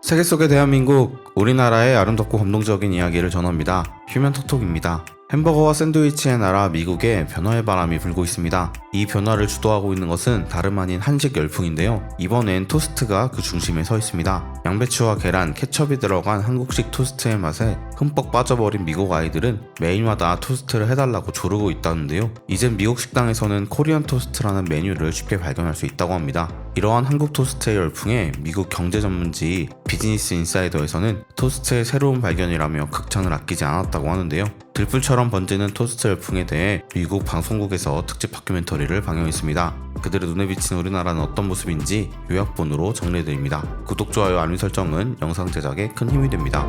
세계 속의 대한민국, 우리나라의 아름답고 감동적인 이야기를 전합니다. 휴면톡톡입니다. 햄버거와 샌드위치의 나라 미국에 변화의 바람이 불고 있습니다. 이 변화를 주도하고 있는 것은 다름 아닌 한식 열풍인데요. 이번엔 토스트가 그 중심에 서 있습니다. 양배추와 계란, 케첩이 들어간 한국식 토스트의 맛에 흠뻑 빠져버린 미국 아이들은 매일마다 토스트를 해달라고 조르고 있다는데요. 이젠 미국 식당에서는 코리안 토스트라는 메뉴를 쉽게 발견할 수 있다고 합니다. 이러한 한국 토스트의 열풍에 미국 경제 전문지 비즈니스 인사이더에서는 토스트의 새로운 발견이라며 극찬을 아끼지 않았다고 하는데요. 들불처럼 번지는 토스트 열풍에 대해 미국 방송국에서 특집 다큐멘터리를 방영했습니다. 그들의 눈에 비친 우리나라는 어떤 모습인지 요약본으로 정리해드립니다. 구독, 좋아요, 알림 설정은 영상 제작에 큰 힘이 됩니다.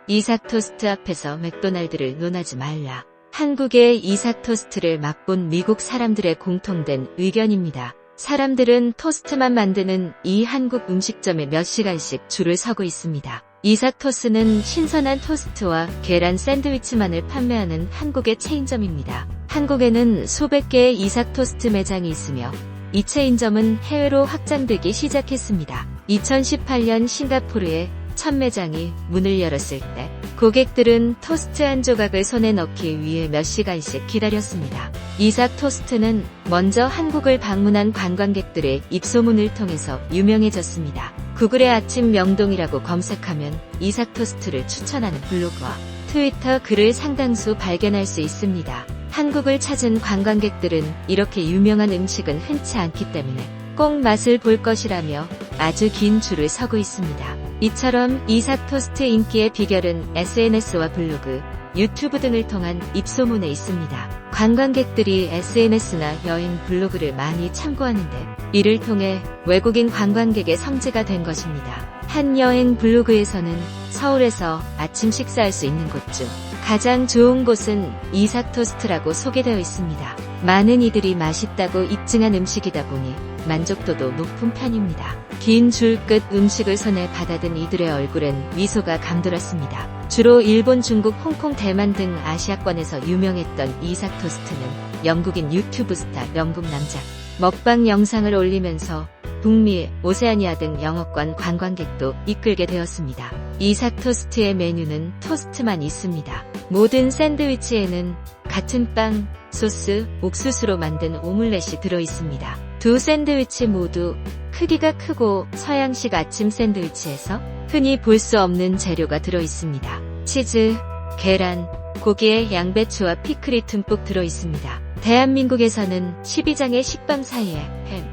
이삭 토스트 앞에서 맥도날드를 논하지 말라. 한국의 이삭 토스트를 맛본 미국 사람들의 공통된 의견입니다. 사람들은 토스트만 만드는 이 한국 음식점에 몇 시간씩 줄을 서고 있습니다. 이삭 토스트는 신선한 토스트와 계란 샌드위치만을 판매하는 한국의 체인점입니다. 한국에는 수백 개의 이삭 토스트 매장이 있으며 이 체인점은 해외로 확장되기 시작했습니다. 2018년 싱가포르에 첫 매장이 문을 열었을 때 고객들은 토스트 한 조각을 손에 넣기 위해 몇 시간씩 기다렸습니다. 이삭 토스트는 먼저 한국을 방문한 관광객들의 입소문을 통해서 유명해졌습니다. 구글의 아침 명동이라고 검색하면 이삭 토스트를 추천하는 블로그와 트위터 글을 상당수 발견할 수 있습니다. 한국을 찾은 관광객들은 이렇게 유명한 음식은 흔치 않기 때문에 꼭 맛을 볼 것이라며 아주 긴 줄을 서고 있습니다. 이처럼 이삭 토스트 인기의 비결은 SNS와 블로그, 유튜브 등을 통한 입소문에 있습니다. 관광객들이 SNS나 여행 블로그를 많이 참고하는데 이를 통해 외국인 관광객의 성지가 된 것입니다. 한 여행 블로그에서는 서울에서 아침 식사할 수 있는 곳 중 가장 좋은 곳은 이삭 토스트라고 소개되어 있습니다. 많은 이들이 맛있다고 입증한 음식이다 보니 만족도도 높은 편입니다. 긴 줄 끝 음식을 손에 받아든 이들의 얼굴엔 미소가 감돌았습니다. 주로 일본, 중국, 홍콩, 대만 등 아시아권에서 유명했던 이삭 토스트는 영국인 유튜브 스타 명국 남자 먹방 영상을 올리면서 북미, 오세아니아 등 영어권 관광객도 이끌게 되었습니다. 이삭 토스트의 메뉴는 토스트만 있습니다. 모든 샌드위치에는 같은 빵, 소스, 옥수수로 만든 오믈렛이 들어있습니다. 두 샌드위치 모두 크기가 크고 서양식 아침 샌드위치에서 흔히 볼 수 없는 재료가 들어있습니다. 치즈, 계란, 고기에 양배추와 피클이 듬뿍 들어있습니다. 대한민국에서는 12장의 식빵 사이에 햄,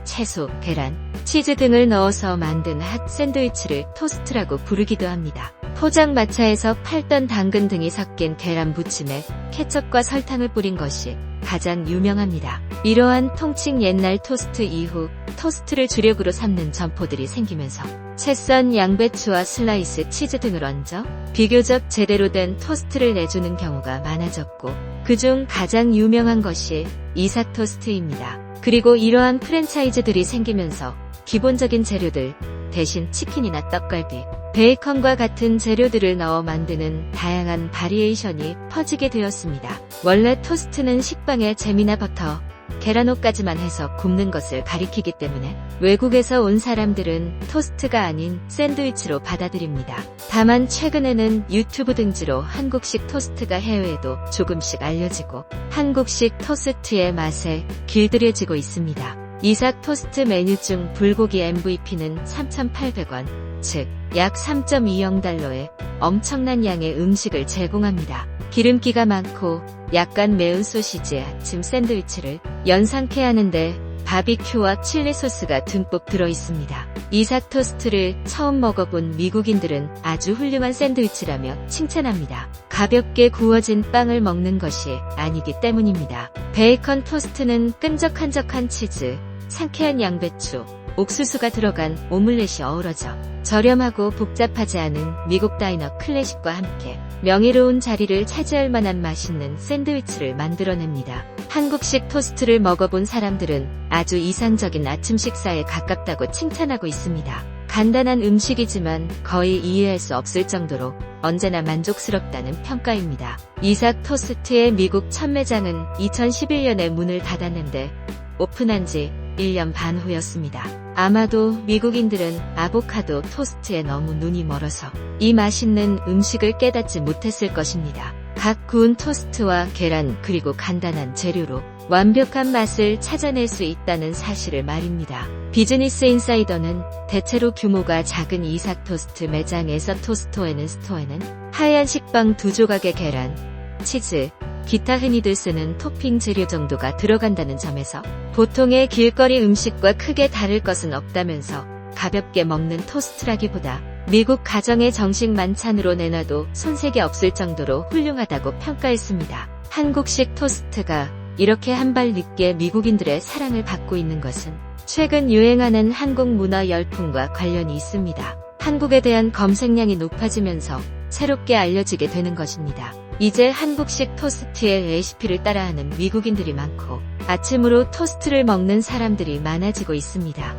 채소, 계란, 치즈 등을 넣어서 만든 핫 샌드위치를 토스트라고 부르기도 합니다. 포장마차에서 팔던 당근 등이 섞인 계란 부침에 케첩과 설탕을 뿌린 것이 가장 유명합니다. 이러한 통칭 옛날 토스트 이후 토스트를 주력으로 삼는 점포들이 생기면서 채 썬 양배추와 슬라이스 치즈 등을 얹어 비교적 제대로 된 토스트를 내주는 경우가 많아졌고 그중 가장 유명한 것이 이삭 토스트입니다. 그리고 이러한 프랜차이즈들이 생기면서 기본적인 재료들 대신 치킨이나 떡갈비, 베이컨과 같은 재료들을 넣어 만드는 다양한 바리에이션이 퍼지게 되었습니다. 원래 토스트는 식빵에 잼이나 버터, 계란옷까지만 해서 굽는 것을 가리키기 때문에 외국에서 온 사람들은 토스트가 아닌 샌드위치로 받아들입니다. 다만 최근에는 유튜브 등지로 한국식 토스트가 해외에도 조금씩 알려지고 한국식 토스트의 맛에 길들여지고 있습니다. 이삭 토스트 메뉴 중 불고기 MVP는 3,800원, 즉 약 3.20달러에 엄청난 양의 음식을 제공합니다. 기름기가 많고 약간 매운 소시지 아침 샌드위치를 연상케 하는데 바비큐와 칠리 소스가 듬뿍 들어있습니다. 이삭 토스트를 처음 먹어본 미국인들은 아주 훌륭한 샌드위치라며 칭찬합니다. 가볍게 구워진 빵을 먹는 것이 아니기 때문입니다. 베이컨 토스트는 끈적한적한 치즈, 상쾌한 양배추, 옥수수가 들어간 오믈렛이 어우러져 저렴하고 복잡하지 않은 미국 다이너 클래식과 함께 명예로운 자리를 차지할 만한 맛있는 샌드위치를 만들어냅니다. 한국식 토스트를 먹어본 사람들은 아주 이상적인 아침 식사에 가깝다고 칭찬하고 있습니다. 간단한 음식이지만 거의 이해할 수 없을 정도로 언제나 만족스럽다는 평가입니다. 이삭 토스트의 미국 첫 매장은 2011년에 문을 닫았는데 오픈한 지 1년 반 후였습니다. 아마도 미국인들은 아보카도 토스트에 너무 눈이 멀어서 이 맛있는 음식을 깨닫지 못했을 것입니다. 각 구운 토스트와 계란 그리고 간단한 재료로 완벽한 맛을 찾아낼 수 있다는 사실을 말입니다. 비즈니스 인사이더는 대체로 규모가 작은 이삭 토스트 매장에서 스토어에는 하얀 식빵 2조각의 계란, 치즈, 기타 흔히들 쓰는 토핑 재료 정도가 들어간다는 점에서 보통의 길거리 음식과 크게 다를 것은 없다면서 가볍게 먹는 토스트라기보다 미국 가정의 정식 만찬으로 내놔도 손색이 없을 정도로 훌륭하다고 평가했습니다. 한국식 토스트가 이렇게 한 발 늦게 미국인들의 사랑을 받고 있는 것은 최근 유행하는 한국 문화 열풍과 관련이 있습니다. 한국에 대한 검색량이 높아지면서 새롭게 알려지게 되는 것입니다. 이제 한국식 토스트의 레시피를 따라하는 미국인들이 많고 아침으로 토스트를 먹는 사람들이 많아지고 있습니다.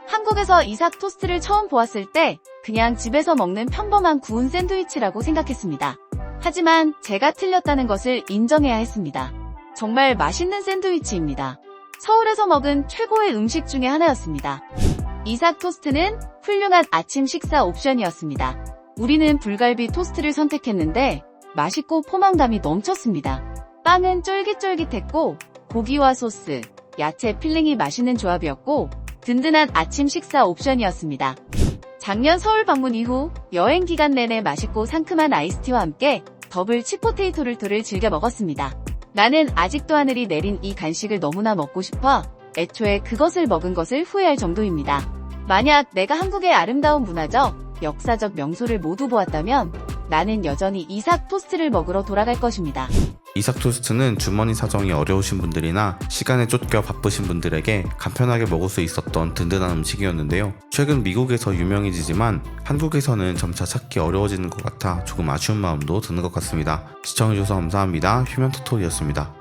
한국에서 이삭 토스트를 처음 보았을 때 그냥 집에서 먹는 평범한 구운 샌드위치라고 생각했습니다. 하지만 제가 틀렸다는 것을 인정해야 했습니다. 정말 맛있는 샌드위치입니다. 서울에서 먹은 최고의 음식 중에 하나였습니다. 이삭 토스트는 훌륭한 아침 식사 옵션이었습니다. 우리는 불갈비 토스트를 선택했는데 맛있고 포만감이 넘쳤습니다. 빵은 쫄깃쫄깃했고 고기와 소스, 야채 필링이 맛있는 조합이었고 든든한 아침 식사 옵션이었습니다. 작년 서울 방문 이후 여행 기간 내내 맛있고 상큼한 아이스티와 함께 더블 치포테이토를 즐겨 먹었습니다. 나는 아직도 하늘이 내린 이 간식을 너무나 먹고 싶어 애초에 그것을 먹은 것을 후회할 정도입니다. 만약 내가 한국의 아름다운 문화적, 역사적 명소를 모두 보았다면 나는 여전히 이삭 토스트를 먹으러 돌아갈 것입니다. 이삭 토스트는 주머니 사정이 어려우신 분들이나 시간에 쫓겨 바쁘신 분들에게 간편하게 먹을 수 있었던 든든한 음식이었는데요. 최근 미국에서 유명해지지만 한국에서는 점차 찾기 어려워지는 것 같아 조금 아쉬운 마음도 드는 것 같습니다. 시청해주셔서 감사합니다. 휴면토토리였습니다.